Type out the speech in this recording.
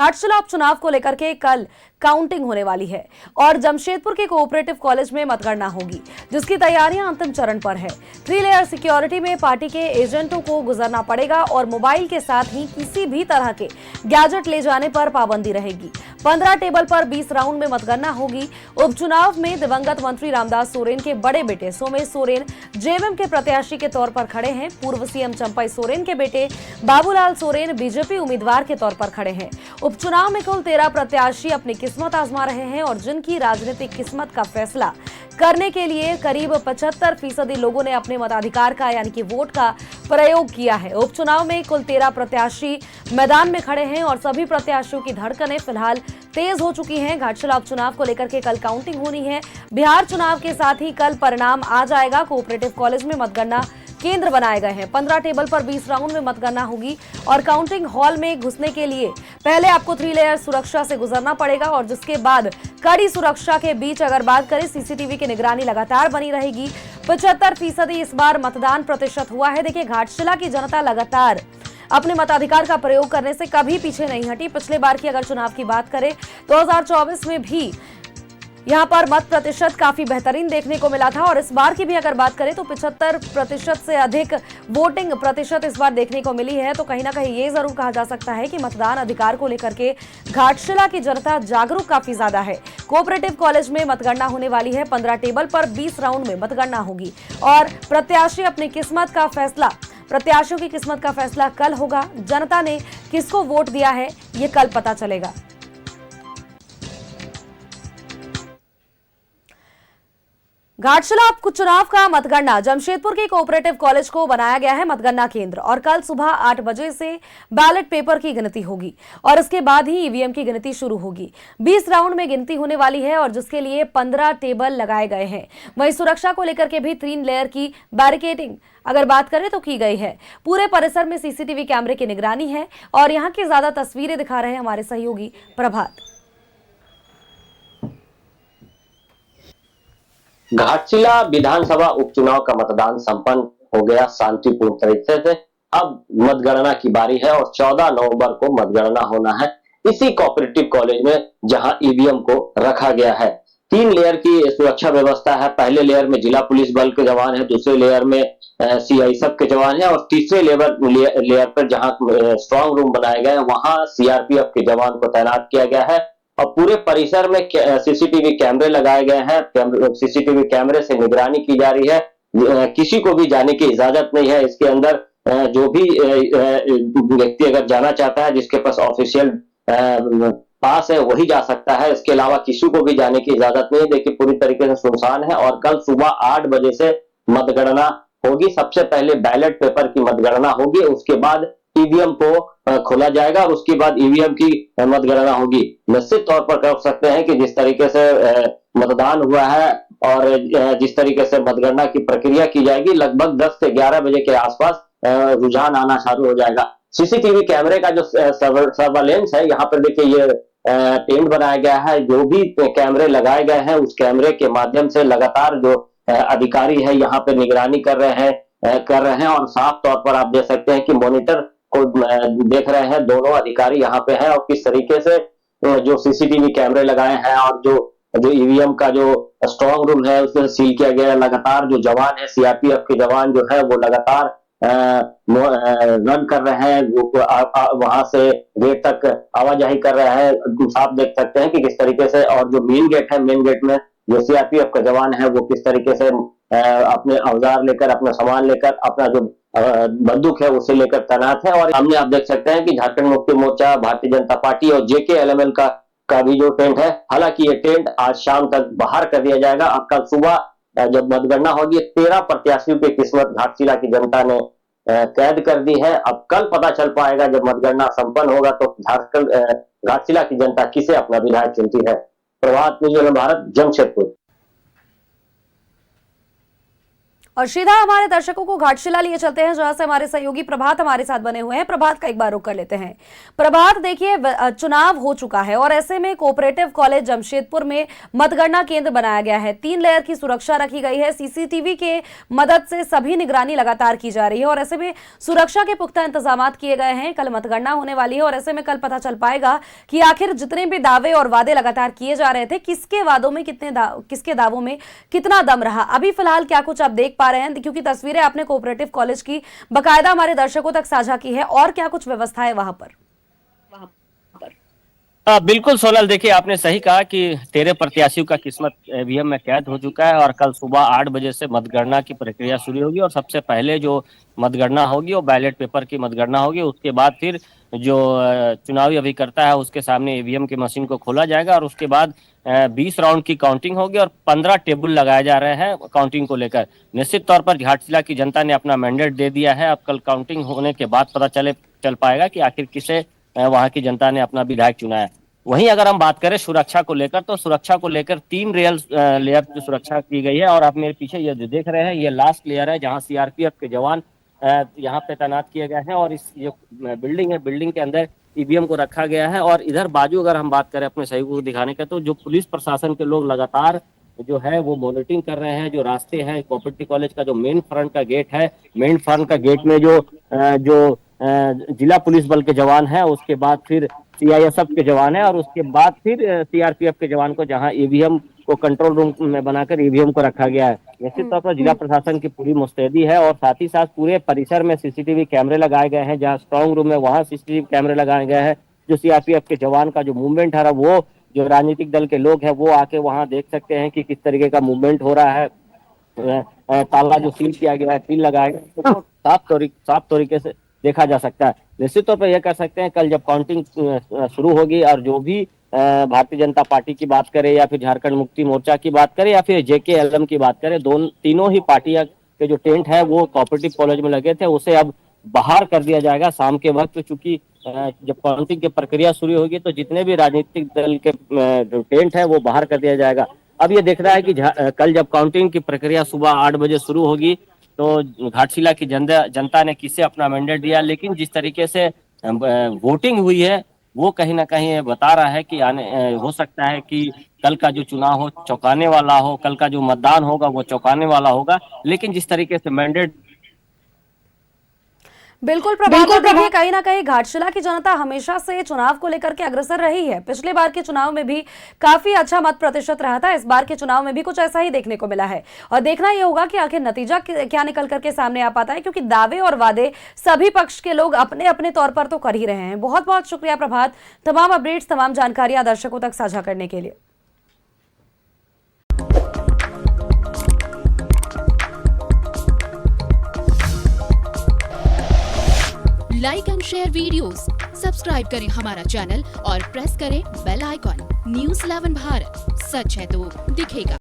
घाटशिला उपचुनाव को लेकर के कल काउंटिंग होने वाली है और जमशेदपुर के कोऑपरेटिव कॉलेज में मतगणना होगी, जिसकी तैयारियां अंतिम चरण पर है। 3 लेयर सिक्योरिटी में पार्टी के एजेंटों को गुजरना पड़ेगा और मोबाइल के साथ ही किसी भी तरह के गैजेट ले जाने पर पाबंदी रहेगी। 15 टेबल पर 20 राउंड में मतगणना होगी। उपचुनाव में दिवंगत मंत्री रामदास सोरेन के बड़े बेटे सोमेश सोरेन जेएमएम के प्रत्याशी के तौर पर खड़े हैं। पूर्व सीएम चंपई सोरेन के बेटे बाबूलाल सोरेन बीजेपी उम्मीदवार के तौर पर खड़े हैं। उपचुनाव में कुल 13 प्रत्याशी अपनी किस्मत आजमा रहे हैं और जिनकी राजनीतिक किस्मत का फैसला करने के लिए करीब 75% लोगों ने अपने मताधिकार का यानी कि वोट का प्रयोग किया है। उपचुनाव में कुल 13 प्रत्याशी मैदान में खड़े हैं और सभी प्रत्याशियों की धड़कनें फिलहाल तेज हो चुकी हैं। घाटशिला उपचुनाव को लेकर के कल काउंटिंग होनी है। बिहार चुनाव के साथ ही कल परिणाम आ जाएगा। कोऑपरेटिव कॉलेज में मतगणना केंद्र बनाए गए हैं। 15 टेबल पर 20 राउंड में मतगणना होगी और काउंटिंग हॉल में घुसने के लिए पहले आपको 3 लेयर सुरक्षा से गुजरना पड़ेगा और जिसके बाद कड़ी सुरक्षा के बीच अगर बात करें सीसीटीवी की निगरानी लगातार बनी रहेगी। 75% इस बार मतदान प्रतिशत हुआ है। देखिए, घाटशिला की जनता लगातार अपने मताधिकार का प्रयोग करने से कभी पीछे नहीं हटी। पिछले बार की अगर चुनाव की बात करें 2024 में भी यहां पर मत प्रतिशत काफी बेहतरीन देखने को मिला था और इस बार की भी अगर बात करें तो 75% से अधिक वोटिंग प्रतिशत इस बार देखने को मिली है। तो कहीं ना कहीं ये जरूर कहा जा सकता है कि मतदान अधिकार को लेकर के घाटशिला की जनता जागरूक काफी ज्यादा है। कोऑपरेटिव कॉलेज में मतगणना होने वाली है। 15 टेबल पर 20 राउंड में मतगणना होगी और प्रत्याशियों की किस्मत का फैसला कल होगा। जनता ने किसको वोट दिया है ये कल पता चलेगा। घाटशिला उपचुनाव का मतगणना जमशेदपुर के कोऑपरेटिव कॉलेज को बनाया गया है मतगणना केंद्र और कल सुबह 8 बजे से बैलेट पेपर की गिनती होगी और इसके बाद ही ईवीएम की गिनती शुरू होगी। 20 राउंड में गिनती होने वाली है और जिसके लिए 15 टेबल लगाए गए हैं। वहीं सुरक्षा को लेकर के भी 3 लेयर की बैरिकेडिंग अगर बात करें तो की गई है। पूरे परिसर में सीसीटीवी कैमरे की निगरानी है और यहाँ की ज्यादा तस्वीरें दिखा रहे हैं हमारे सहयोगी प्रभात। घाटशिला विधानसभा उपचुनाव का मतदान संपन्न हो गया शांतिपूर्ण तरीके से। अब मतगणना की बारी है और 14 नवंबर को मतगणना होना है इसी कोऑपरेटिव कॉलेज में जहां ईवीएम को रखा गया है। 3 लेयर की सुरक्षा व्यवस्था है। पहले लेयर में जिला पुलिस बल के जवान है, दूसरे लेयर में सीआईएसएफ के जवान है और तीसरे लेयर पर जहां स्ट्रांग रूम बनाए गए हैं वहां सीआरपीएफ के जवान को तैनात किया गया है और पूरे परिसर में सीसीटीवी कैमरे लगाए गए हैं। सीसीटीवी कैमरे से निगरानी की जा रही है। किसी को भी जाने की इजाजत नहीं है। इसके अंदर जो भी व्यक्ति अगर जाना चाहता है, जिसके पास ऑफिशियल पास है, वही जा सकता है। इसके अलावा किसी को भी जाने की इजाजत नहीं है। देखिए, पूरी तरीके से सुनसान है और कल सुबह 8 बजे से मतगणना होगी। सबसे पहले बैलेट पेपर की मतगणना होगी, उसके बाद ईवीएम को खोला जाएगा और उसके बाद ईवीएम की मतगणना होगी। निश्चित तौर पर कह सकते हैं कि जिस तरीके से मतदान हुआ है और जिस तरीके से मतगणना की प्रक्रिया की जाएगी, लगभग 10 से 11 बजे के आसपास रुझान आना शुरू हो जाएगा। सीसीटीवी कैमरे का जो सर्वेलेंस है, यहाँ पर देखिए ये टेंट बनाया गया है। जो भी कैमरे लगाए गए हैं उस कैमरे के माध्यम से लगातार जो अधिकारी है यहाँ पे निगरानी कर रहे हैं और साफ तौर पर आप देख सकते हैं कि मॉनिटर को देख रहे हैं दोनों अधिकारी यहाँ पे हैं और किस तरीके से जो सीसीटीवी कैमरे लगाए हैं और जो ईवीएम का जो स्ट्रांग रूम है उसमें सील किया गया है। लगातार जो जवान है, सीआरपीएफ के जवान जो है वो लगातार रन कर रहे हैं, वो वहां से गेट तक आवाजाही कर रहे हैं। आप देख सकते हैं कि किस तरीके से, और जो मेन गेट है, मेन गेट में जो सीआरपीएफ का जवान है वो किस तरीके से अपने औजार लेकर, अपना सामान लेकर, अपना जो बंदूक है उसे लेकर तैनात है। और सामने आप देख सकते हैं कि झारखंड मुक्ति मोर्चा, भारतीय जनता पार्टी और जेकेएलएमएल का भी जो टेंट है, हालांकि ये टेंट आज शाम तक बाहर कर दिया जाएगा। अब कल सुबह जब मतगणना होगी 13 प्रत्याशियों की किस्मत घाटशिला की जनता ने कैद कर दी है। अब कल पता चल पाएगा जब मतगणना संपन्न होगा तो झारखंड घाटशिला की जनता किसे अपना विधायक चुनती है। प्रभात न्यूज़ भारत, जमशेदपुर। और सीधा हमारे दर्शकों को घाटशिला लिए चलते हैं, जहां से हमारे सहयोगी प्रभात हमारे साथ बने हुए हैं। प्रभात का एक बार रुख कर लेते हैं। प्रभात, देखिए चुनाव हो चुका है और ऐसे में कोऑपरेटिव कॉलेज जमशेदपुर में मतगणना केंद्र बनाया गया है। 3 लेयर की सुरक्षा रखी गई है। सीसीटीवी के मदद से सभी निगरानी लगातार की जा रही है और ऐसे में सुरक्षा के पुख्ता इंतजाम किए गए हैं। कल मतगणना होने वाली है और ऐसे में कल पता चल पाएगा कि आखिर जितने भी दावे और वादे लगातार किए जा रहे थे, किसके वादों में किसके दावों में कितना दम रहा। अभी फिलहाल क्या कुछ आप देख पा रहे हैं, क्योंकि तस्वीरें आपने कोऑपरेटिव कॉलेज की बकायदा हमारे दर्शकों तक साझा की है, और क्या कुछ व्यवस्था है वहां पर? बिल्कुल सोनल, देखिए आपने सही कहा कि 13 प्रत्याशियों का किस्मत ईवीएम में कैद हो चुका है और कल सुबह 8 बजे से मतगणना की प्रक्रिया शुरू होगी और सबसे पहले जो मतगणना होगी वो बैलेट पेपर की मतगणना होगी। उसके बाद फिर जो चुनावी अभिकर्ता है उसके सामने ईवीएम की मशीन को खोला जाएगा और उसके बाद 20 राउंड की काउंटिंग होगी और 15 टेबल लगाए जा रहे हैं काउंटिंग को लेकर। निश्चित तौर पर घाटशिला की जनता ने अपना मैंडेट दे दिया है। अब कल काउंटिंग होने के बाद पता चल पाएगा कि आखिर किसे वहां की जनता ने अपना विधायक चुना है। वहीं अगर हम बात करें सुरक्षा को लेकर, तो सुरक्षा को लेकर 3 लेयर की सुरक्षा की गई है और आप मेरे पीछे ये जो देख रहे हैं ये लास्ट लेयर है, जहां सीआरपीएफ के जवान यहाँ पे तैनात किए गए हैं और इस जो बिल्डिंग है, बिल्डिंग के अंदर ईवीएम को रखा गया है। और इधर बाजू अगर हम बात करें अपने सहयोगों को दिखाने का, तो जो पुलिस प्रशासन के लोग लगातार जो है वो मॉनिटरिंग कर रहे हैं। जो रास्ते हैं, कोऑपरेटिव कॉलेज का जो मेन फ्रंट का गेट है, मेन फ्रंट का गेट में जो जिला पुलिस बल के जवान है, उसके बाद फिर सीआईएसएफ के जवान है और उसके बाद फिर सीआरपीएफ के जवान को, जहां ईवीएम को कंट्रोल रूम में बनाकर ईवीएम को रखा गया है। निश्चित तौर पर जिला प्रशासन की पूरी मुस्तैदी है और साथ ही साथ पूरे परिसर में सीसीटीवी कैमरे लगाए गए हैं। जहां स्ट्रांग रूम है वहां सीसीटीवी कैमरे लगाए गए हैं। जो सीआरपीएफ के जवान का जो मूवमेंट है, वो जो राजनीतिक दल के लोग हैं वो आके वहां देख सकते हैं कि किस तरीके का मूवमेंट हो रहा है। ताला जो सील किया गया है, सील लगाया गया, तो साफ तरीके से देखा जा सकता है। निश्चित तौर पर यह कर सकते हैं कल जब काउंटिंग शुरू होगी और जो भी भारतीय जनता पार्टी की बात करें या फिर झारखंड मुक्ति मोर्चा की बात करें या फिर जेकेएलएम की बात करें, तीनों ही पार्टियां के जो टेंट है वो कोऑपरेटिव कॉलेज में लगे थे, उसे अब बाहर कर दिया जाएगा शाम के वक्त। चूंकि जब काउंटिंग की प्रक्रिया शुरू होगी तो जितने भी राजनीतिक दल के जो टेंट है वो बाहर कर दिया जाएगा। अब ये देखना है कि कल जब काउंटिंग की प्रक्रिया सुबह 8 बजे शुरू होगी तो घाटशिला की जनता ने किसे अपना मैंडेट दिया, लेकिन जिस तरीके से वोटिंग हुई है वो कहीं ना कहीं बता रहा है कि हो सकता है कि कल का जो चुनाव हो चौंकाने वाला हो, कल का जो मतदान होगा वो चौंकाने वाला होगा। लेकिन जिस तरीके से मैंडेट बिल्कुल प्रभात, देखिए कहीं ना कहीं घाटशिला की जनता हमेशा से चुनाव को लेकर के अग्रसर रही है। पिछले बार के चुनाव में भी काफी अच्छा मत प्रतिशत रहा था, इस बार के चुनाव में भी कुछ ऐसा ही देखने को मिला है और देखना यह होगा कि आखिर नतीजा क्या निकल करके सामने आ पाता है, क्योंकि दावे और वादे सभी पक्ष के लोग अपने अपने तौर पर तो कर ही रहे हैं। बहुत बहुत शुक्रिया प्रभात, तमाम अपडेट्स, तमाम जानकारियां दर्शकों तक साझा करने के लिए। Like and share videos, subscribe करें हमारा चैनल और प्रेस करें बेल आइकॉन। न्यूज़ 11 भारत, सच है तो दिखेगा।